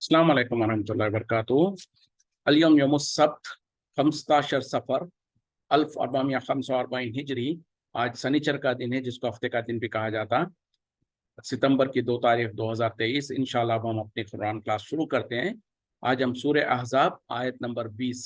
अस्सलाम वालेकुम वरहमतुल्लाहि वबरकातुहू। अल-यौम यौमुस-सब्त 15 सफ़र 1445 हिजरी। आज शनिचर का दिन है, जिसको हफ्ते का दिन भी कहा जाता। सितंबर की 2 तारीख 2023। इंशाल्लाह अब हम अपनी कुरान क्लास शुरू करते हैं। आज हम सूरह अहज़ाब आयत नंबर 20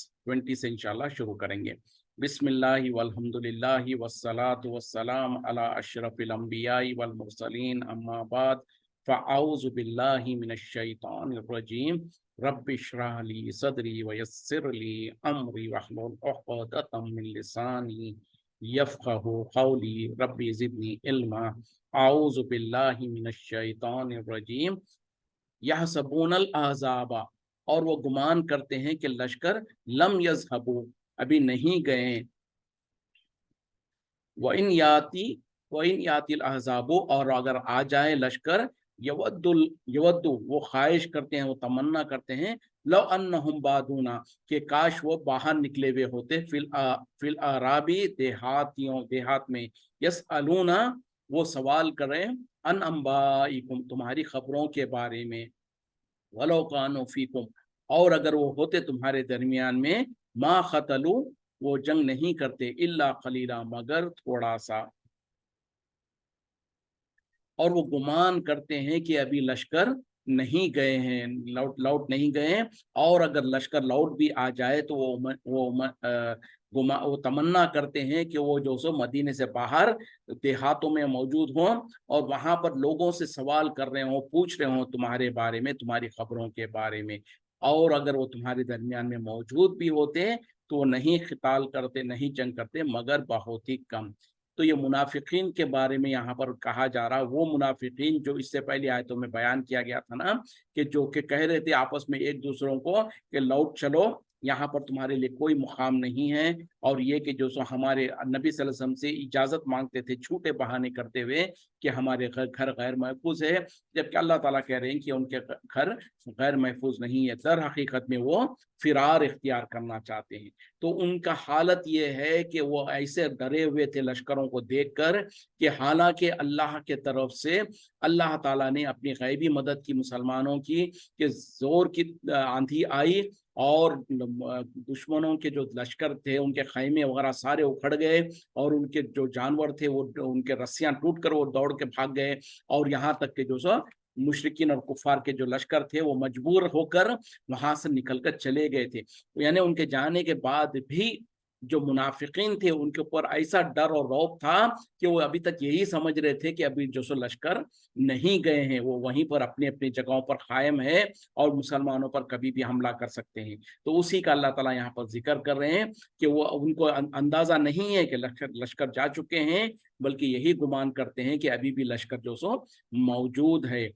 से इंशाल्लाह शुरू करेंगे। बिस्मिल्लाहि वल्हम्दुलिल्लाहि वस्सलातु वस्सलाम अला अशरफिल अंबियाई वल मुरसलीन अम्मा बाद फ़अऊज़ु बिल्लाहि मिनश शैतानिर रजीम। रब्बि इश्रह ली सदरी वयस्सिर ली अमरी वहलुल उक़दतम मिन लिसानी यफ़क़हू क़ौली रब्बि ज़िदनी इल्मा। आऊज़ु बिल्लाहि मिनश शैतानिर रजीम। यहसबूनल अहज़ाबा, और वो गुमान करते हैं कि लश्कर लम यज़हबू, अभी नहीं गए। व इन यातिल अहज़ाबू, और अगर आ जाए लश्कर, यवद्दु, वो ख्वाहिश करते हैं, वो तमन्ना करते हैं, लव अन्नहुम बादूना, कि काश वो बाहर निकले हुए होते, फिल आराबी, देहात में, यसअलूना, वो सवाल करें, अन अंबाइकुम, तुम्हारी खबरों के बारे में, वलो कानू फीकुम, और अगर वो होते तुम्हारे दरमियान में, मा खतलू, वो जंग नहीं करते, इल्ला खलीला, मगर थोड़ा सा। और वो गुमान करते हैं कि अभी लश्कर नहीं गए हैं, लौट नहीं गए हैं, और अगर लश्कर लौट भी आ जाए तो वो तमन्ना करते हैं कि वो जो सो मदीने से बाहर देहातों में मौजूद हों, और वहां पर लोगों से सवाल कर रहे हों, पूछ रहे हों तुम्हारे बारे में, तुम्हारी खबरों के बारे में। और अगर वो तुम्हारे दरमियान में मौजूद भी होते तो वो नहीं खिताल करते, नहीं जंग करते, मगर बहुत ही कम। तो ये मुनाफिकीन के बारे में यहाँ पर कहा जा रहा है। वो मुनाफिकीन जो इससे पहले आयतों में बयान किया गया था ना, कि जो कि कह रहे थे आपस में एक दूसरों को कि लौट चलो, यहाँ पर तुम्हारे लिए कोई मुकाम नहीं है। और ये कि जो सो हमारे नबी सल्लल्लाहु अलैहि वसल्लम से इजाज़त मांगते थे, झूठे बहाने करते हुए कि हमारे घर गैर महफूज है, जबकि अल्लाह ताला कह रहे हैं कि उनके घर गैर महफूज नहीं है, दर हकीकत में वो फिरार इख्तियार करना चाहते हैं। तो उनका हालत ये है कि वो ऐसे डरे हुए थे लश्करों को देखकर, कि हालांकि अल्लाह के तरफ से अल्लाह ताला ने अपनी गैबी मदद की मुसलमानों की, कि जोर की आंधी आई, और दुश्मनों के जो लश्कर थे उनके खैमे वगैरह सारे उखड़ गए, और उनके जो जानवर थे वो उनके रस्सियां टूट कर वो दौड़ के भाग गए। और यहाँ तक के जो सो मुशरिकीन और कुफार के जो लश्कर थे वो मजबूर होकर वहां से निकलकर चले गए थे। यानी उनके जाने के बाद भी जो मुनाफिकीन थे उनके ऊपर ऐसा डर और रौब था कि वो अभी तक यही समझ रहे थे कि अभी जो सो लश्कर नहीं गए हैं, वो वहीं पर अपनी अपनी जगहों पर कायम है, और मुसलमानों पर कभी भी हमला कर सकते हैं। तो उसी का अल्लाह ताला यहाँ पर जिक्र कर रहे हैं कि वो उनको अंदाजा नहीं है कि लश्कर जा चुके हैं, बल्कि यही गुमान करते हैं कि अभी भी लश्कर जो सो मौजूद है।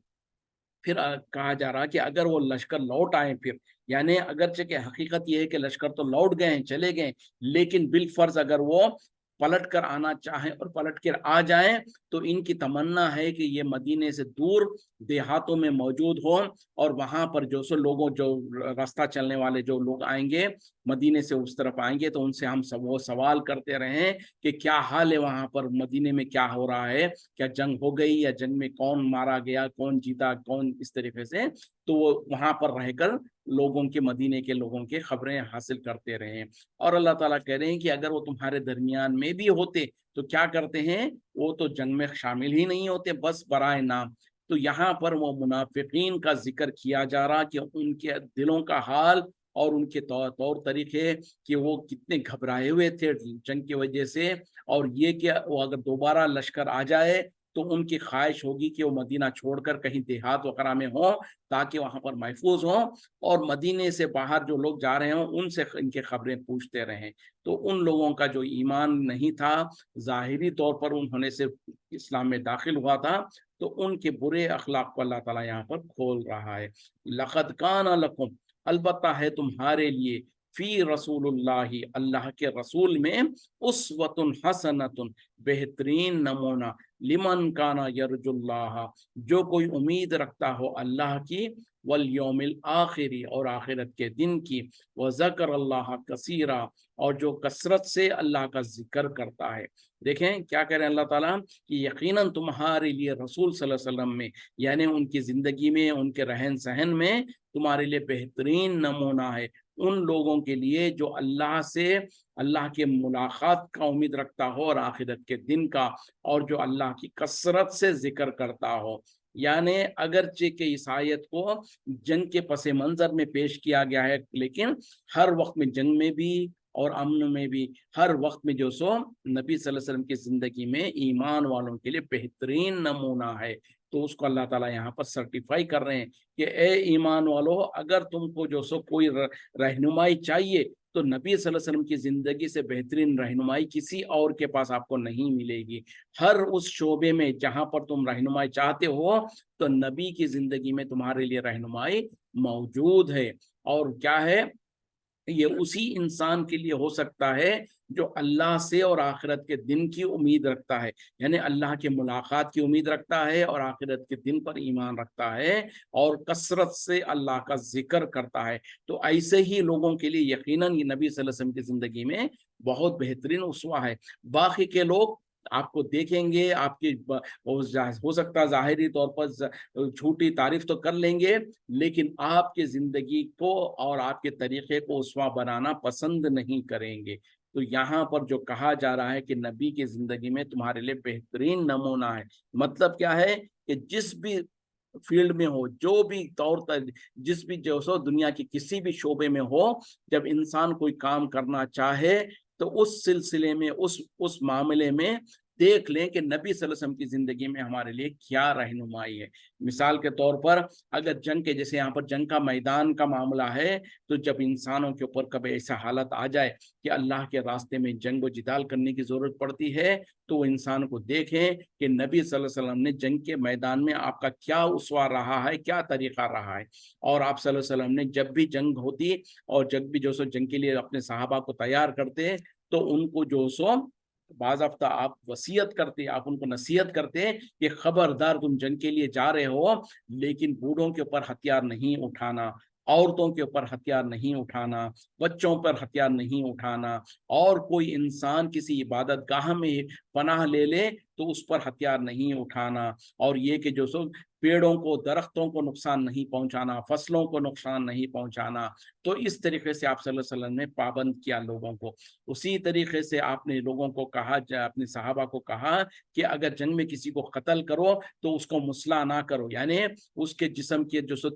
फिर कहा जा रहा कि अगर वो लश्कर लौट आए, फिर यानी अगरचे कि हकीकत ये है कि लश्कर तो लौट गए हैं, चले गए, लेकिन बिल फर्ज अगर वो पलट कर आना चाहें और पलट कर आ जाएं, तो इनकी तमन्ना है कि ये मदीने से दूर देहातों में मौजूद हो, और वहां पर जो सो लोगों, जो रास्ता चलने वाले जो लोग आएंगे मदीने से उस तरफ आएंगे, तो उनसे हम सब वो सवाल करते रहें कि क्या हाल है वहां पर, मदीने में क्या हो रहा है, क्या जंग हो गई, या जंग में कौन मारा गया, कौन जीता, कौन, इस तरीके से। तो वो वहां पर रहकर लोगों के, मदीने के लोगों के खबरें हासिल करते रहे। और अल्लाह ताला कह रहे हैं कि अगर वो तुम्हारे दरमियान में भी होते तो क्या करते हैं, वो तो जंग में शामिल ही नहीं होते, बस बराए नाम। तो यहाँ पर वो मुनाफिकीन का जिक्र किया जा रहा कि उनके दिलों का हाल और उनके तौर तरीके, कि वो कितने घबराए हुए थे जंग की वजह से। और ये कि वो अगर दोबारा लश्कर आ जाए तो उनकी ख्वाहिश होगी कि वो मदीना छोड़कर कहीं देहात वगैरह में हो, ताकि वहां पर महफूज हों, और मदीने से बाहर जो लोग जा रहे हों उनसे इनके खबरें पूछते रहें। तो उन लोगों का जो ईमान नहीं था, ज़ाहिरी तौर पर उन्होंने से इस्लाम में दाखिल हुआ था, तो उनके बुरे अखलाक को अल्लाह ताला यहाँ पर खोल रहा है। लक़द काना लकुम, अलबत्ता है तुम्हारे लिए, फी रसूलुल्लाहि, अल्लाह के रसूल में, उस्वतुन हसनतुन, बेहतरीन नमूना, लिमन काना यरजुल्लाह, जो कोई उम्मीद रखता हो अल्लाह की, वल यौमिल आखिरी, और आखिरत के दिन की, व ज़कर अल्लाह कसीरा, और जो कसरत से अल्लाह का जिक्र करता है। देखें क्या कह रहे हैं अल्लाह ताला कि यकीनन तुम्हारे लिए रसूल सल्लल्लाहु अलैहि वसल्लम में, यानी उनकी ज़िंदगी में, उनके रहन सहन में तुम्हारे लिए बेहतरीन नमूना है उन लोगों के लिए जो अल्लाह से, अल्लाह के मुलाकात का उम्मीद रखता हो और आखिरत के दिन का, और जो अल्लाह की कसरत से जिक्र करता हो। यानी अगरचे के इस आयत को जंग के पसे मंजर में पेश किया गया है, लेकिन हर वक्त में, जंग में भी और अमन में भी, हर वक्त में जो सो नबी सल्लल्लाहु अलैहि वसल्लम की जिंदगी में ईमान वालों के लिए बेहतरीन नमूना है। तो उसको अल्लाह ताला यहाँ पर सर्टिफाई कर रहे हैं कि ए ईमान वालों, अगर तुमको जो सो कोई रहनुमाई चाहिए तो नबी सल्लल्लाहु अलैहि वसल्लम की जिंदगी से बेहतरीन रहनुमाई किसी और के पास आपको नहीं मिलेगी। हर उस शोबे में जहां पर तुम रहनुमाई चाहते हो, तो नबी की जिंदगी में तुम्हारे लिए रहनुमाई मौजूद है। और क्या है, ये उसी इंसान के लिए हो सकता है जो अल्लाह से और आखिरत के दिन की उम्मीद रखता है, यानी अल्लाह के मुलाकात की उम्मीद रखता है और आखिरत के दिन पर ईमान रखता है और कसरत से अल्लाह का जिक्र करता है। तो ऐसे ही लोगों के लिए यकीनन ये नबी सल्लल्लाहु अलैहि वसल्लम की जिंदगी में बहुत बेहतरीन उसवा है। बाकी के लोग आपको देखेंगे, आपकी हो सकता है ज़ाहिरी तौर पर झूठी तारीफ तो कर लेंगे, लेकिन आपकी जिंदगी को और आपके तरीके को उसवा बनाना पसंद नहीं करेंगे। तो यहाँ पर जो कहा जा रहा है कि नबी की जिंदगी में तुम्हारे लिए बेहतरीन नमूना है, मतलब क्या है कि जिस भी फील्ड में हो, जो भी तौर पर, जिस भी जो सो दुनिया की किसी भी शोबे में हो, जब इंसान कोई काम करना चाहे तो उस सिलसिले में, उस मामले में देख लें कि नबी सल्लल्लाहु अलैहि वसल्लम की जिंदगी में हमारे लिए क्या रहनुमाई है। मिसाल के तौर पर अगर जंग के, जैसे यहाँ पर जंग का मैदान का मामला है, तो जब इंसानों के ऊपर कभी ऐसा हालत आ जाए कि अल्लाह के रास्ते में जंग व जिदाल करने की जरूरत पड़ती है, तो वो इंसान को देखें कि नबी सल्लल्लाहु अलैहि वसल्लम ने जंग के मैदान में आपका क्या उसवा रहा है, क्या तरीका रहा है। और आप सल्लल्लाहु अलैहि वसल्लम ने जब भी जंग होती और जब भी जो सो जंग के लिए अपने सहाबा को तैयार करते, तो उनको जो सो बाज़ाफ्ता आप वसीयत करते, आप उनको नसीहत करते कि खबरदार तुम जंग के लिए जा रहे हो, लेकिन बूढ़ों के ऊपर हथियार नहीं उठाना, औरतों के ऊपर हथियार नहीं उठाना, बच्चों पर हथियार नहीं उठाना, और कोई इंसान किसी इबादत गाह में पनाह ले ले तो उस पर हथियार नहीं उठाना, और ये कि जो सो पेड़ों को, दरख्तों को नुकसान नहीं पहुंचाना, फसलों को नुकसान नहीं पहुंचाना। तो इस तरीके से आप सल्लल्लाहु अलैहि वसल्लम ने पाबंद किया लोगों को। उसी तरीके से आपने लोगों को कहा, अपने सहाबा को कहा कि अगर जंग में किसी को कत्ल करो तो उसको मुसला ना करो, यानी उसके जिस्म के जो सो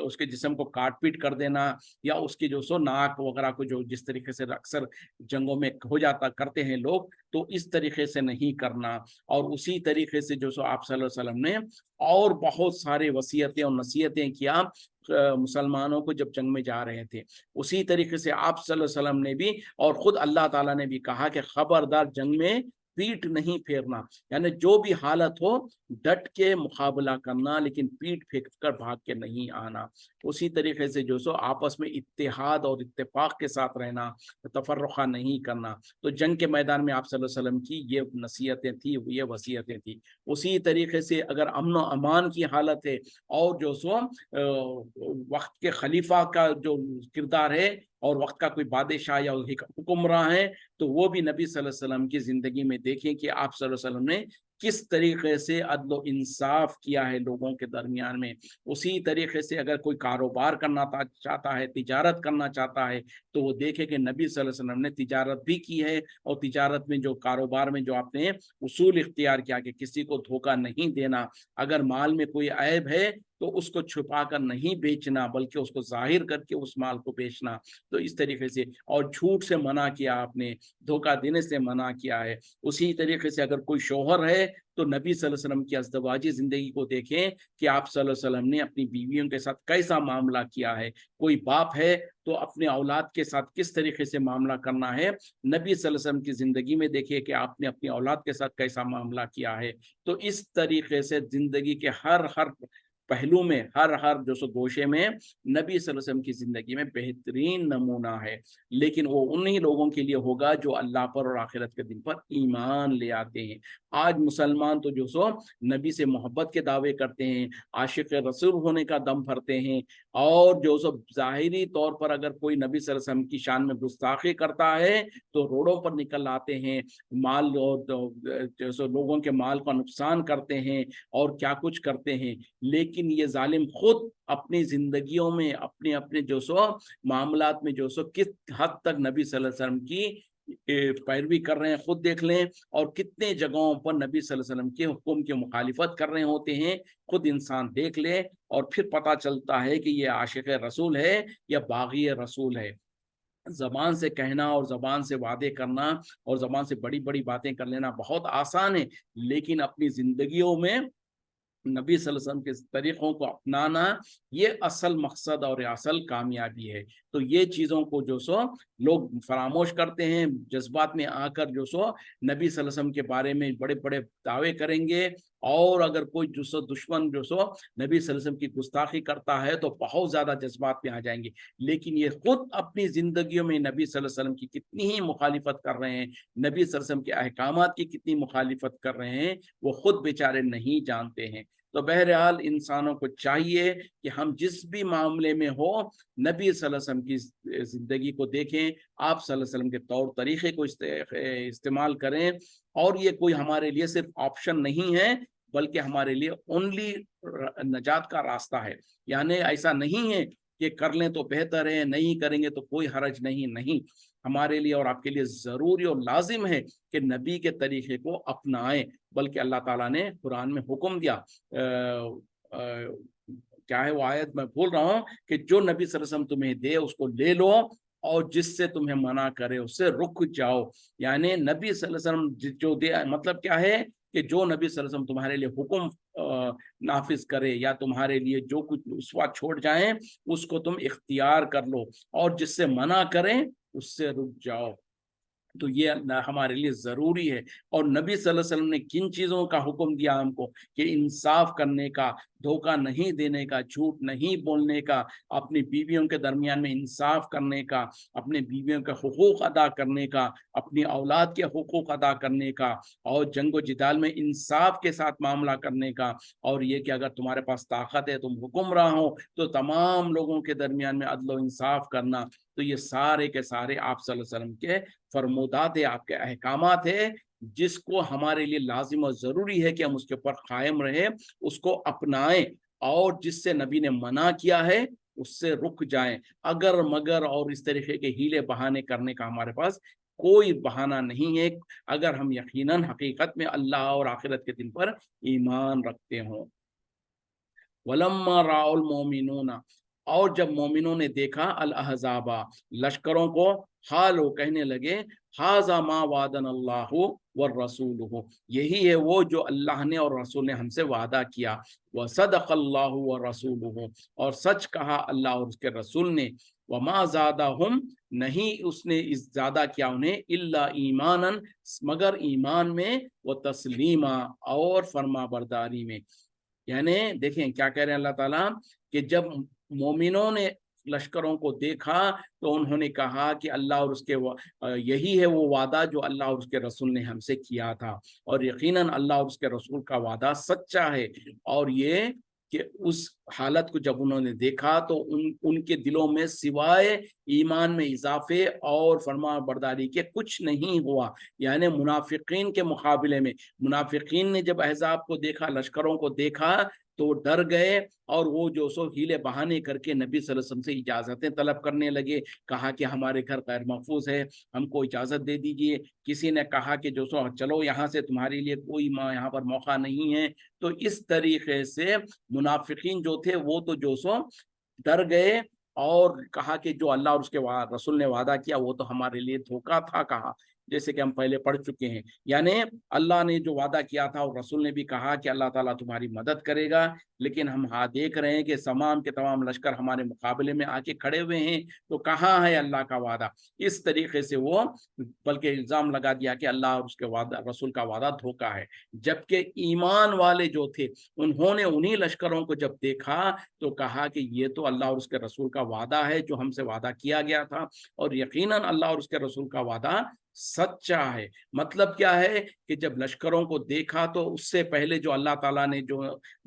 उसके जिस्म को काट पीट कर देना, या उसकी जो सो नाक वगैरह को, जो जिस तरीके से अक्सर जंगों में हो जाता करते हैं लोग, तो इस तरीके से नहीं करना। और उसी तरीके से जो सो आप सल्लल्लाहु अलैहि वसल्लम ने और बहुत सारे वसीयतें और नसीहतें किया मुसलमानों को जब जंग में जा रहे थे। उसी तरीके से आप सल्लल्लाहु अलैहि वसल्लम ने भी, और खुद अल्लाह ताला ने भी कहा कि खबरदार जंग में पीठ नहीं फेरना, यानी जो भी हालत हो डट के मुकाबला करना, लेकिन पीठ फेंक कर भाग के नहीं आना। उसी तरीके से जो सो आपस में इत्तेहाद और इत्तेफाक के साथ रहना, तफर्रुक़ा नहीं करना। तो जंग के मैदान में आप सल्लल्लाहु अलैहि वसल्लम की ये नसीहतें थी, ये वसीयतें थी। उसी तरीके से अगर अमन व अमान की हालत है और जो सो वक्त के खलीफा का जो किरदार है और वक्त का कोई बादशाह या हुक्मरान है, तो वो भी नबी सल्लल्लाहु अलैहि वसल्लम की जिंदगी में देखें कि आप सल्लल्लाहु अलैहि वसल्लम ने किस तरीके से अदल व इंसाफ किया है लोगों के दरमियान में। उसी तरीके से अगर कोई कारोबार करना चाहता है, तिजारत करना चाहता है, तो वो देखे कि नबी सल्लल्लाहु अलैहि वसल्लम ने तिजारत भी की है, और तिजारत में जो कारोबार में जो आपने उसूल इख्तियार किया कि किसी को धोखा नहीं देना, अगर माल में कोई ऐब है तो उसको छुपा कर नहीं बेचना, बल्कि उसको जाहिर करके उस माल को बेचना। तो इस तरीके से, और झूठ से मना किया आपने, धोखा देने से मना किया है। उसी तरीके से अगर कोई शौहर है तो नबी सल्लल्लाहु अलैहि वसल्लम की अज़दवाजी जिंदगी को देखें कि आप सल्लल्लाहु अलैहि वसल्लम ने अपनी बीवियों के साथ कैसा मामला किया है। कोई बाप है तो अपने औलाद के साथ किस तरीके से मामला करना है, नबी सल्लल्लाहु अलैहि वसल्लम की जिंदगी में देखिए कि आपने अपनी औलाद के साथ कैसा मामला किया है। तो इस तरीके से जिंदगी के हर पहलू में हर जो सो गोशे में नबी सल्लल्लाहु अलैहि वसल्लम की जिंदगी में बेहतरीन नमूना है। लेकिन वो उन्हीं लोगों के लिए होगा जो अल्लाह पर और आखिरत के दिन पर ईमान ले आते हैं। आज मुसलमान तो जो सो नबी से मोहब्बत के दावे करते हैं, आशिक रसूल होने का दम भरते हैं, और जो सो ज़ाहिरी तौर पर अगर कोई नबी सल्लल्लाहु अलैहि वसल्लम की शान में गुस्ताखी करता है तो रोडों पर निकल आते हैं, माल और जो सो लोगों के माल का नुकसान करते हैं और क्या कुछ करते हैं। लेकिन ये जालिम खुद अपनी जिंदगियों में अपने अपने जो सो मामलात में जो सो किस हद तक नबी सल्लल्लाहु अलैहि वसल्लम की पैरवी कर रहे हैं, खुद देख लें। और कितने जगहों पर नबी सल्लल्लाहु अलैहि वसल्लम के हुक्म की मुखालिफत कर रहे होते हैं, खुद इंसान देख ले और फिर पता चलता है कि ये आशिक रसूल है या बागी रसूल है। जबान से कहना और जबान से वादे करना और जबान से बड़ी बड़ी बातें कर लेना बहुत आसान है, लेकिन अपनी जिंदगियों में नबी सल्लल्लाहु अलैहि वसल्लम के तरीक़ों को अपनाना ये असल मकसद और असल कामयाबी है। तो ये चीज़ों को जो सो लोग फरामोश करते हैं, जज्बात में आकर जो सो नबी सल्लल्लाहु अलैहि वसल्लम के बारे में बड़े बड़े दावे करेंगे, और अगर कोई जो सो दुश्मन जो सो नबी सल्लल्लाहु अलैहि वसल्लम की गुस्ताखी करता है तो बहुत ज़्यादा जज्बात में आ जाएंगे। लेकिन ये खुद अपनी ज़िंदगियों में नबी सल्लल्लाहु अलैहि वसल्लम की कितनी ही मुखालिफत कर रहे हैं, नबी सल्लल्लाहु अलैहि वसल्लम के अहकामात की कितनी मुखालिफत कर रहे हैं, वो खुद बेचारे नहीं जानते हैं। तो बहरहाल इंसानों को चाहिए कि हम जिस भी मामले में हो नबी सल्लल्लाहु अलैहि वसल्लम की ज़िंदगी को देखें, आप सल्लल्लाहु अलैहि वसल्लम के तौर तरीक़े को इस्तेमाल करें। और ये कोई हमारे लिए सिर्फ ऑप्शन नहीं है, बल्कि हमारे लिए ओनली नजात का रास्ता है। यानी ऐसा नहीं है कि कर लें तो बेहतर है, नहीं करेंगे तो कोई हरज नहीं, नहीं। हमारे लिए और आपके लिए ज़रूरी और लाजिम है कि नबी के तरीक़े को अपनाएं। बल्कि अल्लाह ताला ने कुरान में हुक्म दिया, क्या है वो आयत मैं भूल रहा हूँ, कि जो नबी सल्लल्लाहु अलैहि वसल्लम तुम्हें दे उसको ले लो और जिससे तुम्हें मना करे उससे रुक जाओ। यानी नबी सल्लल्लाहु अलैहि वसल्लम जो दे, मतलब क्या है कि जो नबी सल्लल्लाहु अलैहि वसल्लम तुम्हारे लिए हुक्म नाफिज करे या तुम्हारे लिए जो कुछ उसवा छोड़ जाएं उसको तुम इख्तियार कर लो, और जिससे मना करें उससे रुक जाओ। तो ये हमारे लिए ज़रूरी है। और नबी सल्लल्लाहु अलैहि वसल्लम ने किन चीज़ों का हुक्म दिया हमको, कि इंसाफ करने का, धोखा नहीं देने का, झूठ नहीं बोलने का, अपनी बीवियों के दरमियान में इंसाफ करने का, अपने बीवियों के हुकूक अदा करने का, अपनी औलाद के हुकूक अदा करने का, और जंगो जिदाल में इंसाफ के साथ मामला करने का। और ये कि अगर तुम्हारे पास ताकत है, तुम हुक्मरान हो, तो तमाम लोगों के दरमियान में अदल व इंसाफ करना। तो ये सारे के सारे आप सल्लल्लाहु अलैहि वसल्लम के फरमोदात है, आपके अहकामात है, जिसको हमारे लिए लाजिम और ज़रूरी है कि हम उसके ऊपर कायम रहें, उसको अपनाएं, और जिससे नबी ने मना किया है उससे रुक जाएं। अगर मगर और इस तरीके के हीले बहाने करने का हमारे पास कोई बहाना नहीं है, अगर हम यकीनन हकीकत में अल्लाह और आखिरत के दिन पर ईमान रखते हों। वलम्मा राउल मोमिनूना, और जब मोमिनों ने देखा अल अहज़ाबा, लश्करों को, हाल वो कहने लगे, हाजा मा वादन अल्लाहु व रसूलुहु, यही है वो जो अल्लाह ने और रसूल ने हमसे वादा किया। व सदक़ल्लाहु व रसूलुहु, और सच कहा अल्लाह और उसके रसूल ने। व मा ज़ादहुम, नहीं उसने इस ज़्यादा किया उन्हें, इल्ला ईमानन, मगर ईमान में, व तस्लीमा, और फरमा बरदारी में। यानी देखें क्या कह रहे हैं अल्लाह ताला, कि जब मोमिनों ने लश्करों को देखा तो उन्होंने कहा कि अल्लाह और उसके यही है वो वादा जो अल्लाह और उसके रसूल ने हमसे किया था, और यकीनन अल्लाह और उसके रसूल का वादा सच्चा है। और ये कि उस हालत को जब उन्होंने देखा तो उनके दिलों में सिवाय ईमान में इजाफे और फरमा बरदारी के कुछ नहीं हुआ। यानी मुनाफिकीन के मुकाबले में, मुनाफिकीन ने जब अहज़ाब को देखा, लश्करों को देखा, तो डर गए, और वो जो सो हीले बहाने करके नबी सल्लल्लाहु अलैहि वसल्लम से इजाज़तें तलब करने लगे। कहा कि हमारे घर गैर महफूज है, हमको इजाज़त दे दीजिए। किसी ने कहा कि जो सो चलो यहाँ से, तुम्हारे लिए कोई यहाँ पर मौका नहीं है। तो इस तरीके से मुनाफिकीन जो थे वो तो जो सो डर गए, और कहा कि जो अल्लाह और उसके रसूल ने वादा किया वो तो हमारे लिए धोखा था। कहा जैसे कि हम पहले पढ़ चुके हैं। यानी अल्लाह ने जो वादा किया था और रसूल ने भी कहा कि अल्लाह ताला तुम्हारी मदद करेगा, लेकिन हम देख रहे हैं कि तमाम के तमाम लश्कर हमारे मुकाबले में आके खड़े हुए हैं, तो कहाँ है अल्लाह का वादा। इस तरीके से वो बल्कि इल्ज़ाम लगा दिया कि अल्लाह और उसके वादा रसूल का वादा धोखा है। जबकि ईमान वाले जो थे, उन्होंने उन्हीं लश्करों को जब देखा तो कहा कि ये तो अल्लाह और उसके रसूल का वादा है जो हमसे वादा किया गया था, और यकीनन अल्लाह और उसके रसूल का वादा सच्चा है। मतलब क्या है कि जब लश्करों को देखा तो उससे पहले जो अल्लाह ताला ने जो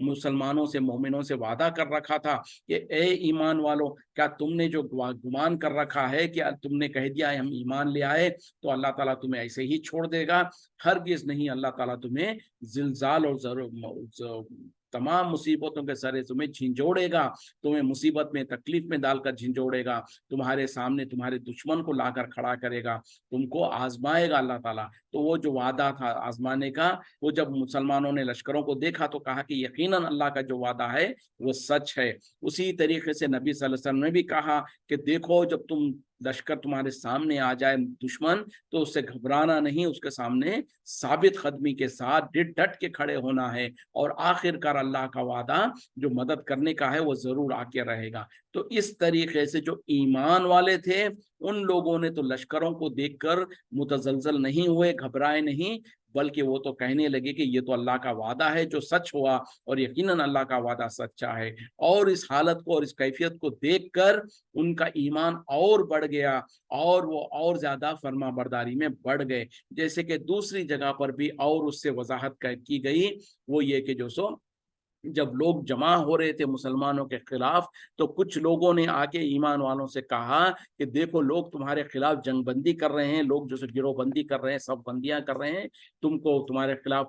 मुसलमानों से, मोमिनों से वादा कर रखा था कि ए ईमान वालों, क्या तुमने जो गुमान कर रखा है कि तुमने कह दिया है हम ईमान ले आए तो अल्लाह ताला तुम्हें ऐसे ही छोड़ देगा, हरगिज नहीं। अल्लाह ताला तुम्हें जिलजाल और तमाम मुसीबतों के सरे तुम्हें झिंझोड़ेगा, तुम्हें मुसीबत में, तकलीफ में डालकर झिंझोड़ेगा, तुम्हारे सामने तुम्हारे दुश्मन को लाकर खड़ा करेगा, तुमको आजमाएगा अल्लाह ताला। तो वो जो वादा था आजमाने का, वो जब मुसलमानों ने लश्करों को देखा तो कहा कि यकीनन अल्लाह का जो वादा है वो सच है। उसी तरीके से नबी सल्लल्लाहु अलैहि वसल्लम ने भी कहा कि देखो, जब तुम लश्कर तुम्हारे सामने आ जाए दुश्मन, तो उससे घबराना नहीं, उसके सामने साबित कदमी के साथ डट डट के खड़े होना है, और आखिरकार अल्लाह का वादा जो मदद करने का है वो जरूर आके रहेगा। तो इस तरीके से जो ईमान वाले थे, उन लोगों ने तो लश्करों को देखकर मुतजलजल नहीं हुए, घबराए नहीं, बल्कि वो तो कहने लगे कि ये तो अल्लाह का वादा है जो सच हुआ, और यकीनन अल्लाह का वादा सच्चा है। और इस हालत को और इस कैफियत को देखकर उनका ईमान और बढ़ गया, और वो और ज्यादा फर्मा बरदारी में बढ़ गए। जैसे कि दूसरी जगह पर भी और उससे वजाहत की गई, वो ये कि जो सो जब लोग जमा हो रहे थे मुसलमानों के खिलाफ, तो कुछ लोगों ने आके ईमान वालों से कहा कि देखो, लोग तुम्हारे खिलाफ जंगबंदी कर रहे हैं, लोग जो सो गिरोहबंदी कर रहे हैं, सब बंदियां कर रहे हैं, तुमको तुम्हारे खिलाफ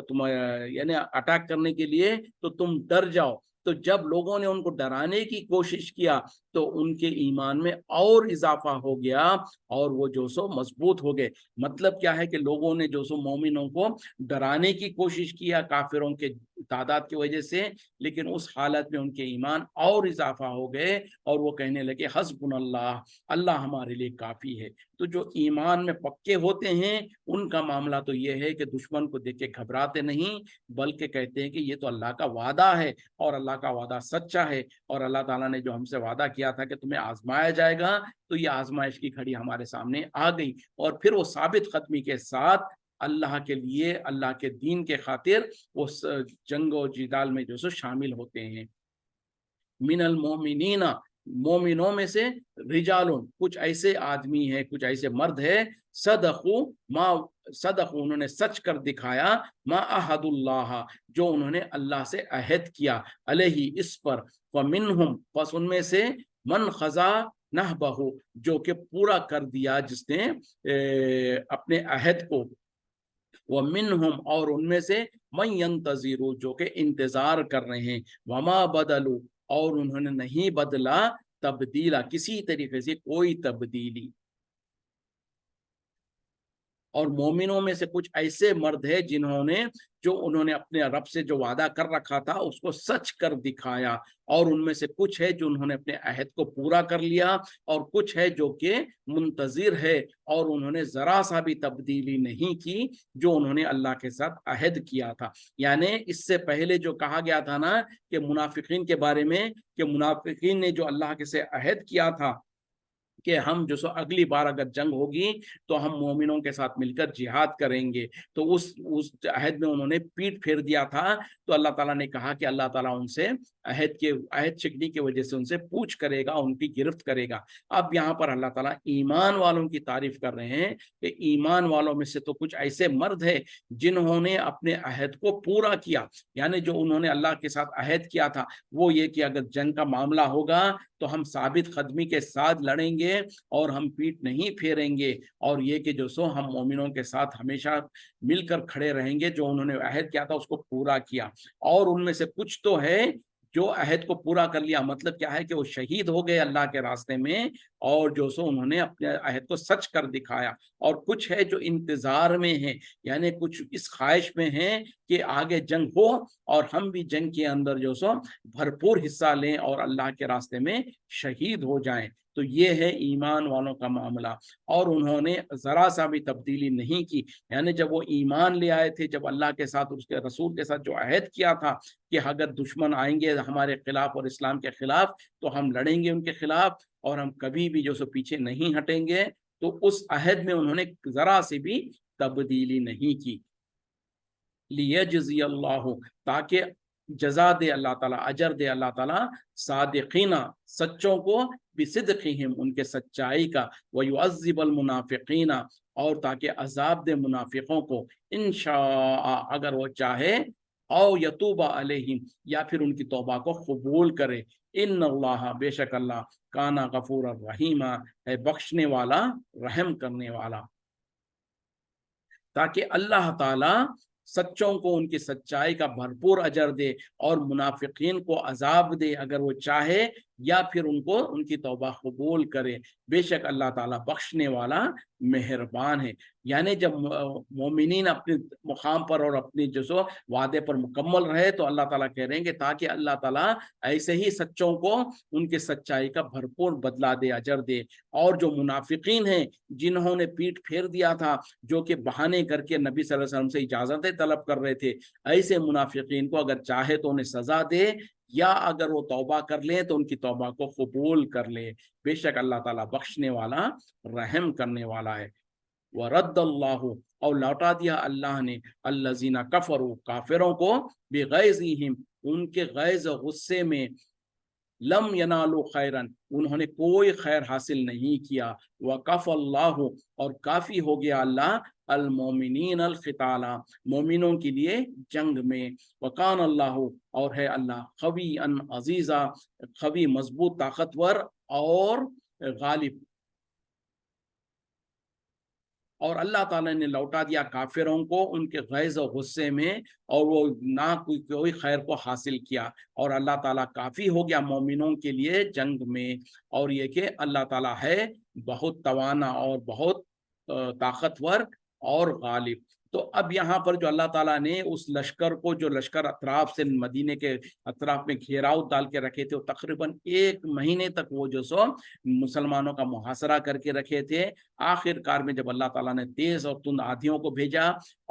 तुम यानी अटैक करने के लिए, तो तुम डर जाओ। तो जब लोगों ने उनको डराने की कोशिश किया तो उनके ईमान में और इजाफा हो गया, और वो जो सो मजबूत हो गए। मतलब क्या है कि लोगों ने जो सो मोमिनों को डराने की कोशिश किया काफिरों के तादाद की वजह से, लेकिन उस हालत में उनके ईमान और इजाफा हो गए, और वो कहने लगे हस्बुनल्लाह, अल्लाह हमारे लिए काफी है। तो जो ईमान में पक्के होते हैं उनका मामला तो ये है कि दुश्मन को देख के घबराते नहीं, बल्कि कहते हैं कि ये तो अल्लाह का वादा है, और अल्लाह का वादा सच्चा है, और अल्लाह ताला ने जो हमसे वादा किया था कि तुम्हें आजमाया जाएगा, तो ये आजमाइश की घड़ी हमारे सामने आ गई। और फिर वो साबित कदमी के साथ अल्लाह के लिए, अल्लाह के दीन के खातिर वो जंग और जिदाल में जो सो शामिल होते हैं। मिनल मोमिनीना, मोमिनों में से, रिजालुन, कुछ ऐसे आदमी है, कुछ ऐसे मर्द है, सदकू मा, सदकू, उन्होंने सच कर दिखाया, मा अहदुल्लाह, जो उन्होंने अल्लाह से अहद किया, अलैहि, इस पर, फमिनहुम, बस उनमें से, मन खजा नहबहु, जो कि पूरा कर दिया जिसने अपने अहद को, व मिनहुम, और उनमें से, मन यंतज़िरु, जो कि इंतजार कर रहे हैं, वमा बदलू, और उन्होंने नहीं बदला, तब्दीला, किसी तरीके से कोई तब्दीली। और मोमिनों में से कुछ ऐसे मर्द हैं जिन्होंने, जो उन्होंने अपने रब से जो वादा कर रखा था उसको सच कर दिखाया, और उनमें से कुछ है जो उन्होंने अपने अहद को पूरा कर लिया, और कुछ है जो कि मुंतजिर है, और उन्होंने जरा सा भी तब्दीली नहीं की जो उन्होंने अल्लाह के साथ अहद किया था। यानी इससे पहले जो कहा गया था ना कि मुनाफिकीन के बारे में, कि मुनाफिकीन ने जो अल्लाह के से अहद किया था कि हम जो सो अगली बार अगर जंग होगी तो हम मोमिनों के साथ मिलकर जिहाद करेंगे, तो उस अहद में उन्होंने पीठ फेर दिया था। तो अल्लाह ताला ने कहा कि अल्लाह ताला उनसे अहद छिकनी की वजह से उनसे पूछ करेगा, उनकी गिरफ्त करेगा। अब यहाँ पर अल्लाह ताला ईमान वालों की तारीफ कर रहे हैं कि ईमान वालों में से तो कुछ ऐसे मर्द है जिन्होंने अपने अहद को पूरा किया। यानी जो उन्होंने अल्लाह के साथ अहद किया था वो ये कि अगर जंग का मामला होगा तो हम साबित कदमी के साथ लड़ेंगे, और हम पीठ नहीं फेरेंगे, और ये कि जो सो हम मोमिनों के साथ हमेशा मिलकर खड़े रहेंगे। जो उन्होंने अहद किया था उसको पूरा किया। और उनमें से कुछ तो है जो अहद को पूरा कर लिया, मतलब क्या है कि वो शहीद हो गए अल्लाह के रास्ते में, और जो सो उन्होंने अपने अहद को सच कर दिखाया। और कुछ है जो इंतजार में है, यानी कुछ इस ख्वाहिश में है कि आगे जंग हो और हम भी जंग के अंदर जो सो भरपूर हिस्सा लें और अल्लाह के रास्ते में शहीद हो जाएं। تو یہ ہے ایمان والوں کا معاملہ، اور انہوں نے ذرا سا بھی تبدیلی نہیں کی، یعنی جب وہ ایمان لے آئے تھے، جب اللہ کے ساتھ اس کے رسول کے ساتھ جو عہد کیا تھا کہ اگر دشمن آئیں گے ہمارے خلاف اور اسلام کے خلاف تو ہم لڑیں گے ان کے خلاف اور ہم کبھی بھی جو سو پیچھے نہیں ہٹیں گے، تو اس عہد میں انہوں نے ذرا سی بھی تبدیلی نہیں کی۔ لیجزی اللہ، تاکہ جزا دے اللہ تعالیٰ، اجر دے اللہ تعالیٰ صادقین، سچوں کو، بصدقہم، ان کے سچائی کا، ویعذب المنافقین، اور تاکہ عذاب دے منافقوں کو، انشاء، اگر وہ چاہے، او یتوب علیہم، یا پھر ان کی توبہ کو قبول کرے، ان اللہ، بے شک اللہ، کانا غفور الرحیم، ہے بخشنے والا، رحم کرنے والا، تاکہ اللہ تعالی سچوں کو ان کی سچائی کا بھرپور اجر دے اور منافقین کو عذاب دے اگر وہ چاہے، یا پھر ان کو ان کی توبہ قبول کرے، بے شک اللہ تعالیٰ بخشنے والا، مہربان ہے۔ یعنی جب مومنین اپنے مقام پر اور اپنی جو سو وعدے پر مکمل رہے تو اللہ تعالیٰ کہہ رہے ہیں کہ تاکہ اللہ تعالیٰ ایسے ہی سچوں کو ان کی سچائی کا بھرپور بدلہ دے، اجر دے، اور جو منافقین ہیں جنہوں نے پیٹ پھیر دیا تھا، جو کہ بہانے کر کے نبی صلی اللہ علیہ وسلم سے اجازتیں طلب کر رہے تھے، ایسے منافقین کو اگر چاہے تو انہیں سزا دے، یا اگر وہ توبہ کر لیں تو ان کی توبہ کو قبول کر لے، بے شک اللہ تعالیٰ بخشنے والا، رحم کرنے والا ہے۔ وَرَدَّ اللَّهُ، اور لوٹا دیا اللہ نے، الَّذِينَ كَفَرُوا، کافروں کو، بِغَيْظِهِمْ، ان کے غیظ و غصے میں، لم ینالوا خیرن، انہوں نے کوئی خیر حاصل نہیں کیا، وَكَفَ اللَّهُ، اور کافی ہو گیا اللہ، المومنین القتال، مومنوں کے لیے جنگ میں، وَكَانَ اللَّهُ، اور ہے اللہ، قویًا عزیزا، قوی، مضبوط، طاقتور اور غالب۔ اور اللہ تعالیٰ نے لوٹا دیا کافروں کو ان کے غیظ و غصے میں، اور وہ نہ کوئی خیر کو حاصل کیا، اور اللہ تعالیٰ کافی ہو گیا مومنوں کے لیے جنگ میں، اور یہ کہ اللہ تعالیٰ ہے بہت توانا اور بہت طاقتور اور غالب۔ تو اب یہاں پر جو اللہ تعالیٰ نے اس لشکر کو، جو لشکر اطراف سے مدینے کے اطراف میں گھیراؤ ڈال کے رکھے تھے، وہ تقریباً 1 مہینے تک وہ جو سو مسلمانوں کا محاصرہ کر کے رکھے تھے، آخر کار میں جب اللہ تعالیٰ نے تیز اور تند آندھیوں کو بھیجا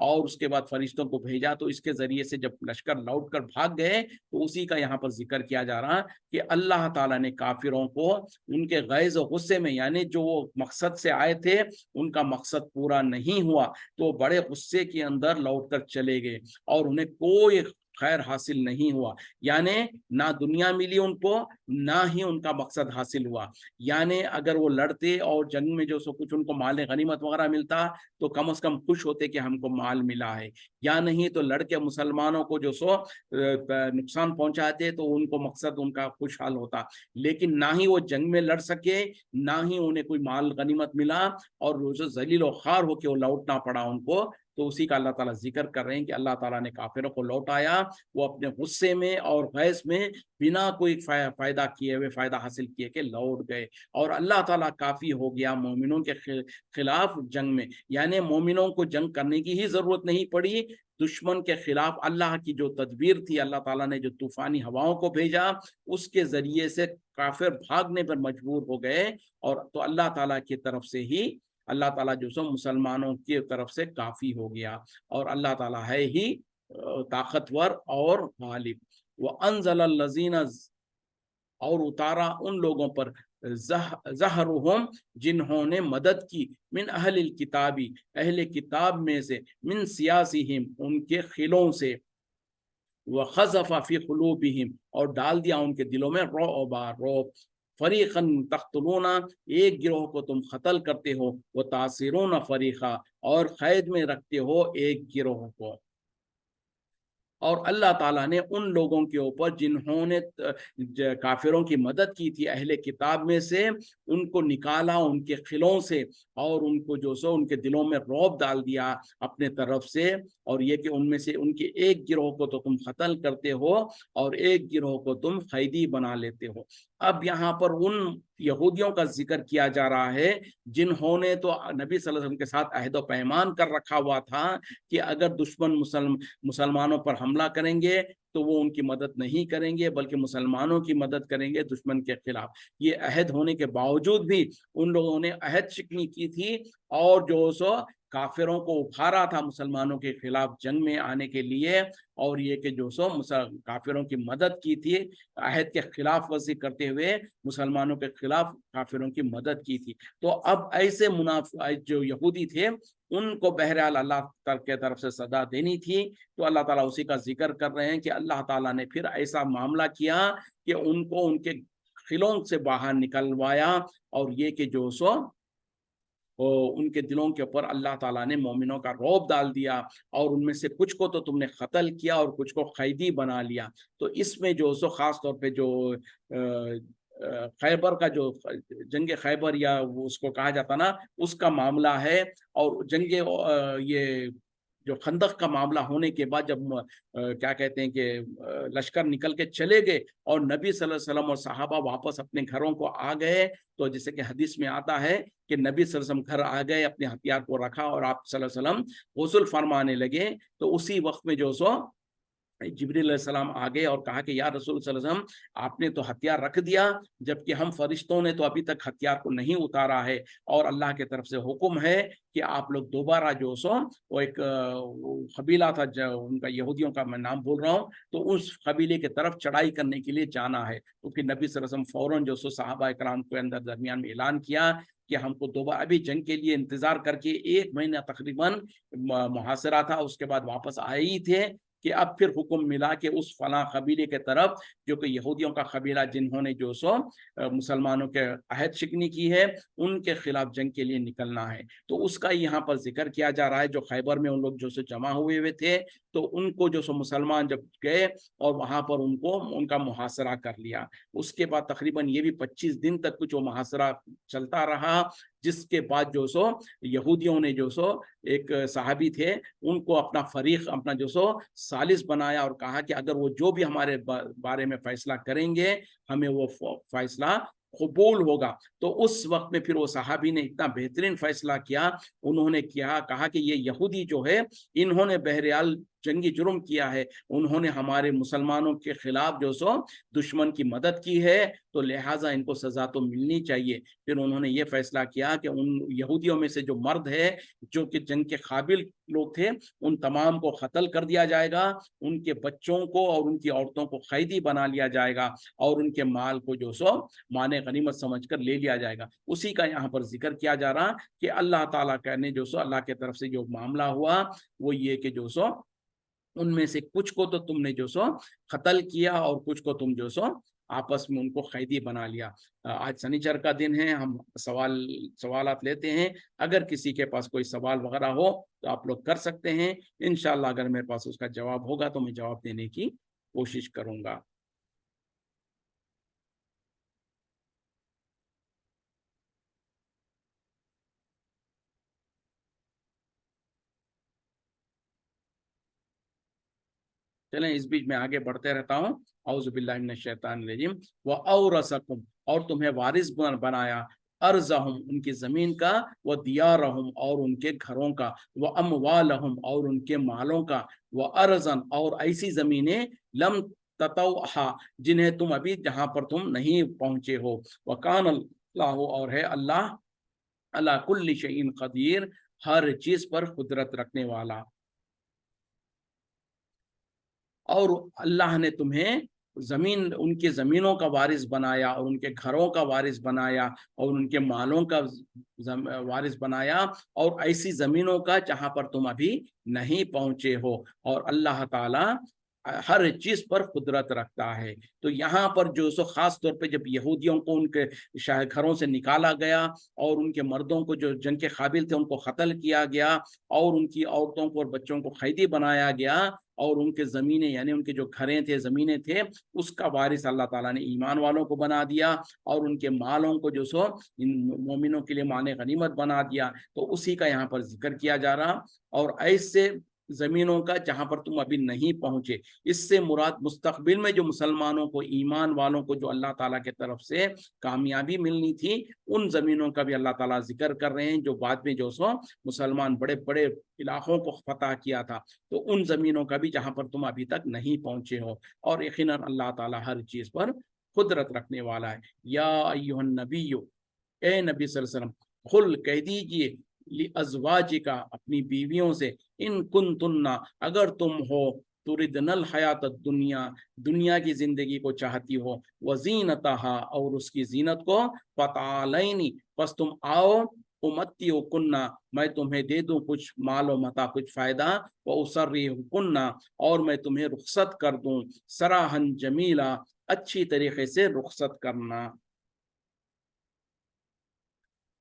اور اس کے بعد فرشتوں کو بھیجا، تو اس کے ذریعے سے جب لشکر لوٹ کر بھاگ گئے، تو اسی کا یہاں پر ذکر کیا جا رہا کہ اللہ تعالیٰ نے کافروں کو ان کے غیظ و غصے میں، یعنی جو وہ مقصد سے آئے تھے ان کا مقصد پورا نہیں ہوا، تو بڑے غصے کے اندر لوٹ کر چلے گئے، اور انہیں کوئی خیر حاصل نہیں ہوا، یعنی نہ دنیا ملی ان کو، نہ ہی ان کا مقصد حاصل ہوا۔ یعنی اگر وہ لڑتے اور جنگ میں جو سو کچھ ان کو مال غنیمت وغیرہ ملتا تو کم از کم خوش ہوتے کہ ہم کو مال ملا ہے، یا نہیں تو لڑ کے مسلمانوں کو جو سو نقصان پہنچاتے تو ان کو مقصد ان کا خوشحال ہوتا، لیکن نہ ہی وہ جنگ میں لڑ سکے، نہ ہی انہیں کوئی مال غنیمت ملا، اور روز ذلیل و خوار ہو کے وہ لوٹنا پڑا ان کو۔ تو اسی کا اللہ تعالیٰ ذکر کر رہے ہیں کہ اللہ تعالیٰ نے کافروں کو لوٹایا، وہ اپنے غصے میں اور غیظ میں بنا کوئی فائدہ کیے ہوئے، فائدہ حاصل کیے کہ لوٹ گئے، اور اللہ تعالیٰ کافی ہو گیا مومنوں کے خلاف جنگ میں، یعنی مومنوں کو جنگ کرنے کی ہی ضرورت نہیں پڑی، دشمن کے خلاف اللہ کی جو تدبیر تھی، اللہ تعالیٰ نے جو طوفانی ہواؤں کو بھیجا، اس کے ذریعے سے کافر بھاگنے پر مجبور ہو گئے، اور تو اللہ تعالیٰ کی طرف سے ہی، اللہ تعالیٰ جو سو مسلمانوں کی طرف سے کافی ہو گیا، اور اللہ تعالیٰ ہے ہی طاقتور اور غالب۔ وَأَنزَلَ الَّذِينَ، اور اتارا ان لوگوں پر، ظہرہم، جنہوں نے مدد کی، من اہل الکتابی، اہل کتاب میں سے، من سیاسیہم، ان کے خلوں سے، وَخَزَفَ فِي قُلُوبِهِمْ، اور ڈال دیا ان کے دلوں میں رعب، فریقاً تقتلون، ایک گروہ کو تم قتل کرتے ہو، وتعصرون فریقا، اور قید میں رکھتے ہو ایک گروہ کو۔ اور اللہ تعالیٰ نے ان لوگوں کے اوپر جنہوں نے کافروں کی مدد کی تھی اہل کتاب میں سے، ان کو نکالا ان کے خلوں سے، اور ان کو جو سو ان کے دلوں میں رعب ڈال دیا اپنے طرف سے، اور یہ کہ ان میں سے ان کے ایک گروہ کو تو تم قتل کرتے ہو اور ایک گروہ کو تم قیدی بنا لیتے ہو۔ اب یہاں پر ان یہودیوں کا ذکر کیا جا رہا ہے جنہوں نے تو نبی صلی اللہ علیہ وسلم کے ساتھ عہد و پیمان کر رکھا ہوا تھا کہ اگر دشمن مسلمانوں پر حملہ حملہ کریںگے تو وہ ان کی مدد نہیں کریں گے بلکہ مسلمانوں کی مدد کریں گے دشمن کے خلاف۔ یہ عہد ہونے کے باوجود بھی ان لوگوں نے عہد شکنی کی تھی اور جو سو کافروں کو ابھارا تھا مسلمانوں کے خلاف جنگ میں آنے کے لیے، اور یہ کہ جو سو کافروں کی مدد کی تھی، عہد کے خلاف ورزی کرتے ہوئے مسلمانوں کے خلاف کافروں کی مدد کی تھی۔ تو اب ایسے جو یہودی تھے ان کو بہرحال اللہ تعالیٰ کی طرف سے سزا دینی تھی، تو اللہ تعالیٰ اسی کا ذکر کر رہے ہیں کہ اللہ تعالیٰ نے پھر ایسا معاملہ کیا کہ ان کو ان کے قلعوں سے باہر نکلوایا، اور یہ کہ جو سو ان کے دلوں کے اوپر اللہ تعالیٰ نے مومنوں کا رعب ڈال دیا، اور ان میں سے کچھ کو تو تم نے قتل کیا اور کچھ کو قیدی بنا لیا۔ تو اس میں جو سو خاص طور پہ جو خیبر کا جو جنگ خیبر یا اس کو کہا جاتا نا، اس کا معاملہ ہے، اور جنگ یہ جو خندق کا معاملہ ہونے کے بعد جب کیا کہتے ہیں کہ لشکر نکل کے چلے گئے اور نبی صلی اللہ علیہ وسلم اور صحابہ واپس اپنے گھروں کو آ گئے، تو جیسے کہ حدیث میں آتا ہے کہ نبی صلی اللہ علیہ وسلم گھر آ گئے، اپنے ہتھیار کو رکھا اور آپ صلی اللہ علیہ وسلم غسل فرمانے لگے، تو اسی وقت میں جو سو جبریل علیہ السلام آگے اور کہا کہ یا رسول صلی اللہ علیہ وسلم آپ نے تو ہتھیار رکھ دیا، جبکہ ہم فرشتوں نے تو ابھی تک ہتھیار کو نہیں اتارا ہے، اور اللہ کی طرف سے حکم ہے کہ آپ لوگ دوبارہ جو سو وہ ایک قبیلہ تھا ان کا، یہودیوں کا میں نام بول رہا ہوں، تو اس قبیلے کی طرف چڑھائی کرنے کے لیے جانا ہے۔ تو پھر نبی صلی اللہ علیہ وسلم فوراً جو سو صحابہ کرام کے اندر درمیان میں اعلان کیا کہ ہم کو دوبارہ ابھی جنگ کے لیے انتظار کر کے 1 مہینہ تقریباً محاصرہ تھا، اس کے بعد واپس آئے ہی تھے کہ اب پھر حکم ملا کہ اس فلاں قبیلے کے طرف جو کہ یہودیوں کا قبیلہ جنہوں نے جو سو مسلمانوں کے عہد شکنی کی ہے ان کے خلاف جنگ کے لیے نکلنا ہے۔ تو اس کا یہاں پر ذکر کیا جا رہا ہے، جو خیبر میں ان لوگ جو سو جمع ہوئے تھے، تو ان کو جو سو مسلمان جب گئے اور وہاں پر ان کا محاصرہ کر لیا، اس کے بعد تقریباً یہ بھی 25 دن تک کچھ وہ محاصرہ چلتا رہا، جس کے بعد جو سو یہودیوں نے جو سو ایک صحابی تھے ان کو اپنا فریق، اپنا جو سو ثالث بنایا، اور کہا کہ اگر وہ جو بھی ہمارے بارے میں فیصلہ کریں گے ہمیں وہ فیصلہ قبول ہوگا۔ تو اس وقت میں پھر وہ صحابی نے اتنا بہترین فیصلہ کیا، انہوں نے کہا کہ یہ یہودی جو ہے انہوں نے بہرحال جنگی جرم کیا ہے، انہوں نے ہمارے مسلمانوں کے خلاف جو سو دشمن کی مدد کی ہے، تو لہٰذا ان کو سزا تو ملنی چاہیے۔ پھر انہوں نے یہ فیصلہ کیا کہ ان یہودیوں میں سے جو مرد ہے جو کہ جنگ کے قابل لوگ تھے ان تمام کو قتل کر دیا جائے گا، ان کے بچوں کو اور ان کی عورتوں کو قیدی بنا لیا جائے گا، اور ان کے مال کو جو سو مانے غنیمت سمجھ کر لے لیا جائے گا۔ اسی کا یہاں پر ذکر کیا جا رہا کہ اللہ تعالیٰ نے جو سو اللہ کی طرف سے جو معاملہ ہوا وہ یہ کہ جو سو ان میں سے کچھ کو تو تم نے جو سو قتل کیا اور کچھ کو تم جو سو آپس میں ان کو قیدی بنا لیا۔ آج سنیچر کا دن ہے، ہم سوالات لیتے ہیں، اگر کسی کے پاس کوئی سوال وغیرہ ہو تو آپ لوگ کر سکتے ہیں، انشاءاللہ اگر میرے پاس اس کا جواب ہوگا تو میں جواب دینے کی کوشش کروں گا۔ چلیں اس بیچ میں آگے بڑھتے رہتا ہوں۔ اعوذ باللہ من الشیطان الرجیم۔ وَأَوْرَثَكُمْ، اور تمہیں وارث بنایا، ارضہم، ان کی زمین کا، وَدِيَارَهُمْ، اور ان کے گھروں کا، وَأَمْوَالَهُمْ، اور ان کے مالوں کا، وَأَرْضًا، اور ایسی زمینیں، لم تطوها، جنہیں تم ابھی جہاں پر تم نہیں پہنچے ہو، وَكَانَ اللَّهُ، اور ہے اللہ، عَلَى كُلِّ شَيْءٍ قدیر، ہر چیز پر قدرت رکھنے والا۔ اور اللہ نے تمہیں ان کے زمینوں کا وارث بنایا، اور ان کے گھروں کا وارث بنایا، اور ان کے مالوں کا وارث بنایا، اور ایسی زمینوں کا جہاں پر تم ابھی نہیں پہنچے ہو، اور اللہ تعالی ہر چیز پر قدرت رکھتا ہے۔ تو یہاں پر جو سو خاص طور پہ جب یہودیوں کو ان کے گھروں سے نکالا گیا اور ان کے مردوں کو جو جنگ کے قابل تھے ان کو قتل کیا گیا، اور ان کی عورتوں کو اور بچوں کو قیدی بنایا گیا، اور ان کے زمینیں یعنی ان کے جو گھریں تھے، زمینیں تھے، اس کا وارث اللہ تعالیٰ نے ایمان والوں کو بنا دیا، اور ان کے مالوں کو جو سو ان مومنوں کے لیے مال غنیمت بنا دیا۔ تو اسی کا یہاں پر ذکر کیا جا رہا، اور ایسے زمینوں کا جہاں پر تم ابھی نہیں پہنچے۔ اس سے مراد مستقبل میں جو مسلمانوں کو، ایمان والوں کو جو اللہ تعالیٰ کی طرف سے کامیابی ملنی تھی، ان زمینوں کا بھی اللہ تعالیٰ ذکر کر رہے ہیں جو بعد میں جو سو مسلمان بڑے بڑے علاقوں کو فتح کیا تھا، تو ان زمینوں کا بھی جہاں پر تم ابھی تک نہیں پہنچے ہو۔ اور یقیناً اللہ تعالیٰ ہر چیز پر قدرت رکھنے والا ہے۔ یا ایھا النبی، اے نبی صلی اللہ علیہ وسلم، قل کہہ دیجئے، لازواجکا اپنی بیویوں سے، ان کنتن اگر تم ہو، تردن الحیات الدنیا دنیا کی زندگی کو چاہتی ہو، وزینتہا اور اس کی زینت کو، فتعالینی پس تم آؤ، امتعکن میں تمہیں دے دوں کچھ مال و متاع، کچھ فائدہ، واسرحکن اور میں تمہیں رخصت کر دوں، سراحا جمیلا اچھی طریقے سے رخصت کرنا۔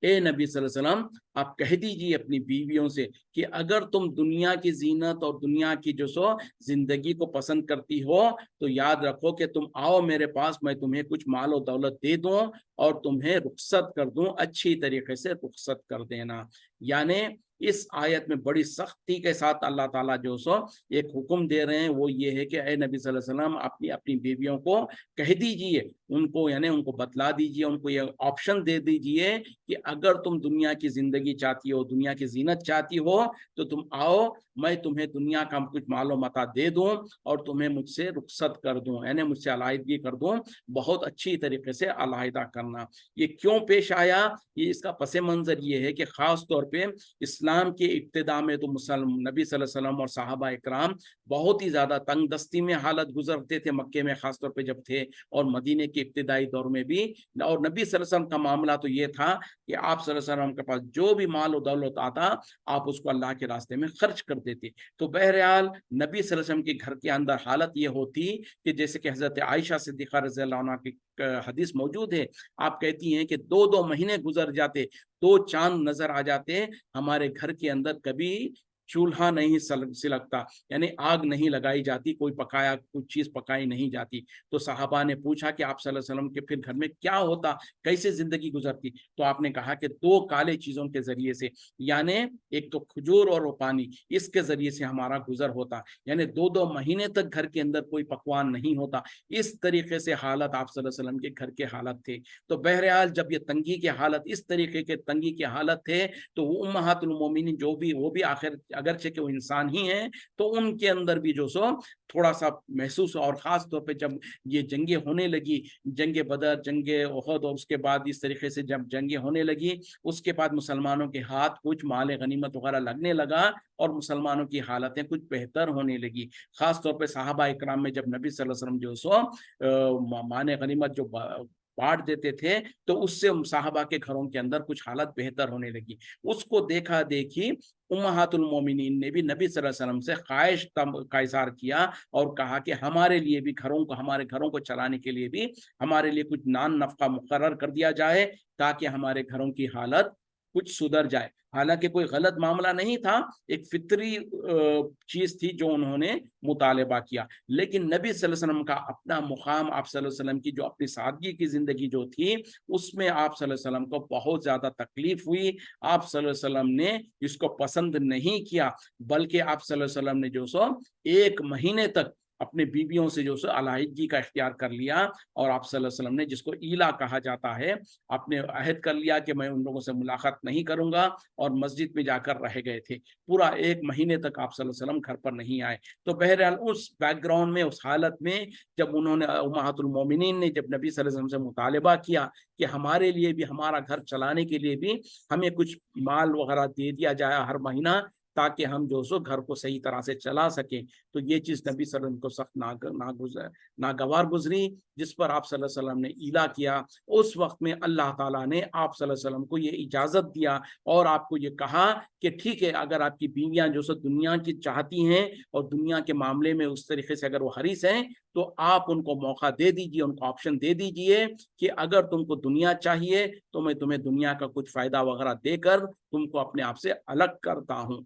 اے نبی صلی اللہ علیہ وسلم، آپ کہہ دیجیے اپنی بیویوں سے کہ اگر تم دنیا کی زینت اور دنیا کی جو سو زندگی کو پسند کرتی ہو تو یاد رکھو کہ تم آؤ میرے پاس، میں تمہیں کچھ مال و دولت دے دوں اور تمہیں رخصت کر دوں، اچھی طریقے سے رخصت کر دینا۔ یعنی اس آیت میں بڑی سختی کے ساتھ اللہ تعالیٰ جو سو ایک حکم دے رہے ہیں، وہ یہ ہے کہ اے نبی صلی اللہ علیہ وسلم اپنی بیویوں کو کہہ دیجئے، ان کو یعنی ان کو بتلا دیجئے، ان کو یہ آپشن دے دیجئے کہ اگر تم دنیا کی زندگی چاہتی ہو، دنیا کی زینت چاہتی ہو تو تم آؤ، میں تمہیں دنیا کا کچھ مال و متاع دے دوں اور تمہیں مجھ سے رخصت کر دوں، یعنی مجھ سے علیحدگی کر دوں، بہت اچھی طریقے سے علیحدہ کرنا۔ یہ کیوں پیش آیا؟ یہ اس کا پس منظر یہ ہے کہ خاص طور پہ اسلام کے ابتدا میں تو نبی صلی اللہ علیہ وسلم اور صحابہ اکرام بہت ہی زیادہ تنگ دستی میں حالت گزرتے تھے، مکے میں خاص طور پہ جب تھے، اور مدینے کے ابتدائی دور میں بھی۔ اور نبی صلی اللہ علیہ وسلم کا معاملہ تو یہ تھا کہ آپ صلی اللہ علیہ وسلم کے پاس جو بھی مال و دولت آتا، آپ اس کو اللہ کے راستے میں خرچ کر دیتے۔ تو بہرحال نبی صلی اللہ علیہ وسلم کے گھر کے اندر حالت یہ ہوتی کہ جیسے کہ حضرت عائشہ صدیقہ رضی اللہ عنہ کی حدیث موجود ہے، آپ کہتی ہیں کہ 2 مہینے گزر جاتے، 2 چاند نظر آ جاتے، ہمارے گھر کے اندر کبھی چولہا نہیں سلگتا، یعنی آگ نہیں لگائی جاتی، کوئی چیز پکائی نہیں جاتی۔ تو صحابہ نے پوچھا کہ آپ صلی اللہ علیہ وسلم کے پھر گھر میں کیا ہوتا، کیسے زندگی گزرتی؟ تو آپ نے کہا کہ 2 کالے چیزوں کے ذریعے سے، یعنی ایک تو کھجور اور وہ پانی، اس کے ذریعے سے ہمارا گزر ہوتا، یعنی 2 مہینے تک گھر کے اندر کوئی پکوان نہیں ہوتا۔ اس طریقے سے حالت آپ صلی اللہ علیہ وسلم کے گھر کے حالت تھے۔ تو بہرحال جب یہ تنگی کے حالت، اس طریقے کے تنگی کے حالت تھے، تو وہ امہات المومنین جو بھی، وہ بھی آخر اگرچہ کہ وہ انسان ہی ہیں، تو ان کے اندر بھی جو سو تھوڑا سا محسوس، اور خاص طور پہ جب یہ جنگیں ہونے لگی، جنگ بدر، جنگ احد، اور اس کے بعد اس طریقے سے جب جنگیں ہونے لگی، اس کے بعد مسلمانوں کے ہاتھ کچھ مال غنیمت وغیرہ لگنے لگا اور مسلمانوں کی حالتیں کچھ بہتر ہونے لگی۔ خاص طور پہ صحابہ اکرام میں جب نبی صلی اللہ علیہ وسلم جو سو مال غنیمت جو بانٹ دیتے تھے، تو اس سے صحابہ کے گھروں کے اندر کچھ حالت بہتر ہونے لگی۔ اس کو دیکھا دیکھی امہات المومنین نے بھی نبی صلی اللہ علیہ وسلم سے خواہش کا اظہار کیا اور کہا کہ ہمارے لیے بھی ہمارے گھروں کو چلانے کے لیے بھی ہمارے لیے کچھ نان نفقہ مقرر کر دیا جائے، تاکہ ہمارے گھروں کی حالت کچھ سدھر جائے۔ حالانکہ کوئی غلط معاملہ نہیں تھا، ایک فطری چیز تھی جو انہوں نے مطالبہ کیا، لیکن نبی صلی اللہ علیہ وسلم کا اپنا مقام، آپ صلی اللہ علیہ وسلم کی جو اپنی سادگی کی زندگی جو تھی، اس میں آپ صلی اللہ علیہ وسلم کو بہت زیادہ تکلیف ہوئی۔ آپ صلی اللہ علیہ وسلم نے اس کو پسند نہیں کیا، بلکہ آپ صلی اللہ علیہ وسلم نے جو سو 1 مہینے تک اپنے بیویوں سے جو سو علیحدگی کا اختیار کر لیا، اور آپ صلی اللہ علیہ وسلم نے، جس کو ایلا کہا جاتا ہے، آپ نے عہد کر لیا کہ میں ان لوگوں سے ملاقات نہیں کروں گا، اور مسجد میں جا کر رہ گئے تھے۔ پورا 1 مہینے تک آپ صلی اللہ علیہ وسلم گھر پر نہیں آئے۔ تو بہرحال اس بیک گراؤنڈ میں، اس حالت میں، جب انہوں نے امہات المومنین نے جب نبی صلی اللہ علیہ وسلم سے مطالبہ کیا کہ ہمارے لیے بھی، ہمارا گھر چلانے کے لیے بھی ہمیں کچھ مال وغیرہ دے دیا جائے ہر مہینہ، تاکہ ہم جو سو گھر کو صحیح طرح سے چلا سکیں، تو یہ چیز نبی صلی اللہ علیہ وسلم کو سخت ناگوار گزری، جس پر آپ صلی اللہ علیہ وسلم نے ایلا کیا۔ اس وقت میں اللہ تعالیٰ نے آپ صلی اللہ علیہ وسلم کو یہ اجازت دیا اور آپ کو یہ کہا کہ ٹھیک ہے، اگر آپ کی بیویاں جو سو دنیا کی چاہتی ہیں اور دنیا کے معاملے میں اس طریقے سے اگر وہ حریص ہیں، تو آپ ان کو موقع دے دیجئے، ان کو آپشن دے دیجئے کہ اگر تم کو دنیا چاہیے تو میں تمہیں دنیا کا کچھ فائدہ وغیرہ دے کر تم کو اپنے آپ سے الگ کرتا ہوں۔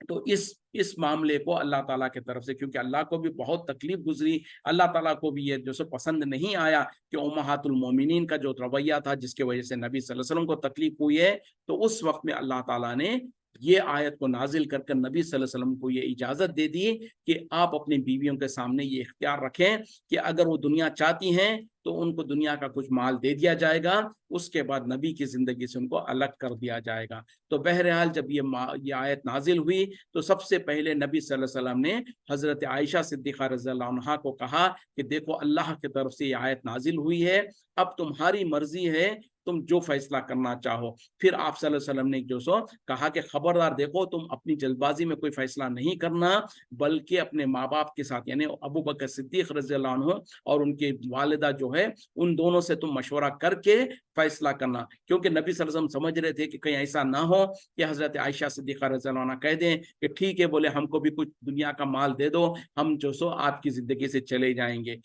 تو اس معاملے کو اللہ تعالیٰ کی طرف سے، کیونکہ اللہ کو بھی بہت تکلیف گزری، اللہ تعالیٰ کو بھی یہ جو سو پسند نہیں آیا کہ امہات المومنین کا جو رویہ تھا، جس کی وجہ سے نبی صلی اللہ علیہ وسلم کو تکلیف ہوئی ہے، تو اس وقت میں اللہ تعالیٰ نے یہ آیت کو نازل کر کر نبی صلی اللہ علیہ وسلم کو یہ اجازت دے دی کہ آپ اپنی بیویوں کے سامنے یہ اختیار رکھیں کہ اگر وہ دنیا چاہتی ہیں تو ان کو دنیا کا کچھ مال دے دیا جائے گا، اس کے بعد نبی کی زندگی سے ان کو الگ کر دیا جائے گا۔ تو بہرحال جب یہ آیت نازل ہوئی تو سب سے پہلے نبی صلی اللہ علیہ وسلم نے حضرت عائشہ صدیقہ رضی اللہ عنہا کو کہا کہ دیکھو اللہ کی طرف سے یہ آیت نازل ہوئی ہے، اب تمہاری مرضی ہے، تم جو فیصلہ کرنا چاہو۔ پھر آپ صلی اللہ علیہ وسلم نے جو سو کہا کہ خبردار دیکھو تم اپنی جلد بازی میں کوئی فیصلہ نہیں کرنا، بلکہ اپنے ماں باپ کے ساتھ یعنی ابو بکر صدیق رضی اللہ عنہ اور ان کے والدہ جو ہے ان دونوں سے تم مشورہ کر کے فیصلہ کرنا، کیونکہ نبی صلی اللہ علیہ وسلم سمجھ رہے تھے کہ کہیں ایسا نہ ہو کہ حضرت عائشہ صدیقہ رضی اللہ عنہ کہہ دیں کہ ٹھیک ہے بولے ہم کو بھی کچھ دنیا کا مال دے دو، ہم جو سو آپ کی زندگی سے چلے جائیں گے۔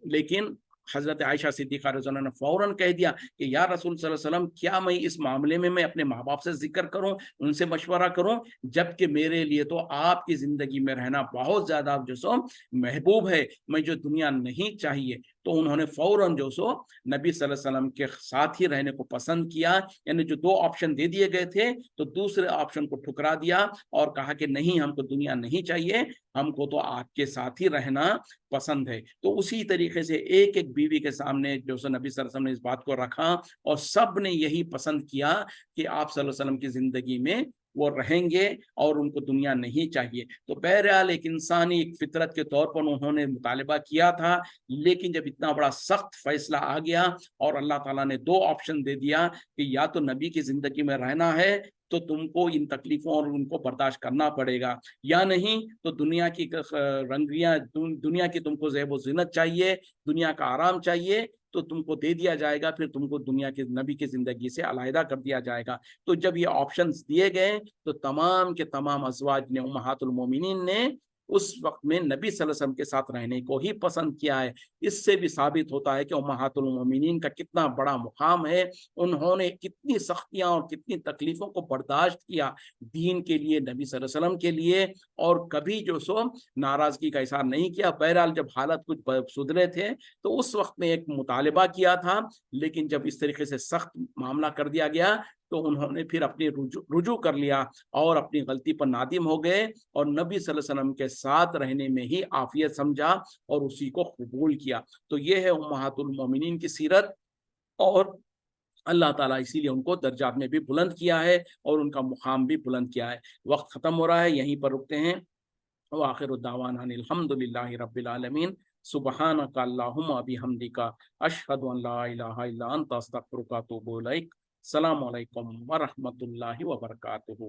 لیکن حضرت عائشہ صدیقہ رضی اللہ عنہ نے فوراً کہہ دیا کہ یا رسول صلی اللہ علیہ وسلم کیا میں اس معاملے میں اپنے ماں باپ سے ذکر کروں، ان سے مشورہ کروں، جبکہ میرے لیے تو آپ کی زندگی میں رہنا بہت زیادہ جو سو محبوب ہے، میں جو دنیا نہیں چاہیے۔ تو انہوں نے فوراً جو سو نبی صلی اللہ علیہ وسلم کے ساتھ ہی رہنے کو پسند کیا، یعنی جو دو آپشن دے دیے گئے تھے تو دوسرے آپشن کو ٹھکرا دیا اور کہا کہ نہیں ہم کو دنیا نہیں چاہیے، ہم کو تو آپ کے ساتھ ہی رہنا پسند ہے۔ تو اسی طریقے سے ایک ایک بیوی کے سامنے جو سو نبی صلی اللہ علیہ وسلم نے اس بات کو رکھا اور سب نے یہی پسند کیا کہ آپ صلی اللہ علیہ وسلم کی زندگی میں وہ رہیں گے اور ان کو دنیا نہیں چاہیے۔ تو بہرحال ایک انسانی ایک فطرت کے طور پر انہوں نے مطالبہ کیا تھا، لیکن جب اتنا بڑا سخت فیصلہ آ گیا اور اللہ تعالیٰ نے دو آپشن دے دیا کہ یا تو نبی کی زندگی میں رہنا ہے تو تم کو ان تکلیفوں اور ان کو برداشت کرنا پڑے گا، یا نہیں تو دنیا کی رنگیاں دنیا کی تم کو زیب و زینت چاہیے، دنیا کا آرام چاہیے تو تم کو دے دیا جائے گا، پھر تم کو دنیا کے نبی کی زندگی سے علیحدہ کر دیا جائے گا۔ تو جب یہ آپشنز دیے گئے تو تمام کے تمام ازواج نے امہات المومنین نے اس وقت میں نبی صلی اللہ علیہ وسلم کے ساتھ رہنے کو ہی پسند کیا ہے۔ اس سے بھی ثابت ہوتا ہے کہ امہات المومنین کا کتنا بڑا مقام ہے، انہوں نے کتنی سختیاں اور کتنی تکلیفوں کو برداشت کیا دین کے لیے، نبی صلی اللہ علیہ وسلم کے لیے، اور کبھی جو سو ناراضگی کا اظہار نہیں کیا۔ بہرحال جب حالت کچھ سدھرے تھے تو اس وقت میں ایک مطالبہ کیا تھا، لیکن جب اس طریقے سے سخت معاملہ کر دیا گیا تو انہوں نے پھر اپنی رجوع کر لیا اور اپنی غلطی پر نادم ہو گئے اور نبی صلی اللہ علیہ وسلم کے ساتھ رہنے میں ہی عافیت سمجھا اور اسی کو قبول کیا۔ تو یہ ہے امہات المومنین کی سیرت، اور اللہ تعالیٰ اسی لیے ان کو درجات میں بھی بلند کیا ہے اور ان کا مقام بھی بلند کیا ہے۔ وقت ختم ہو رہا ہے، یہیں پر رکتے ہیں۔ وآخر الدعوانا الحمد للہ رب العالمین۔ سبحانک اللہم بحمدک، اشہد ان لا الہ الا انت، استغفرک و اتوب الیک۔ السلام علیکم ورحمۃ اللہ وبرکاتہ۔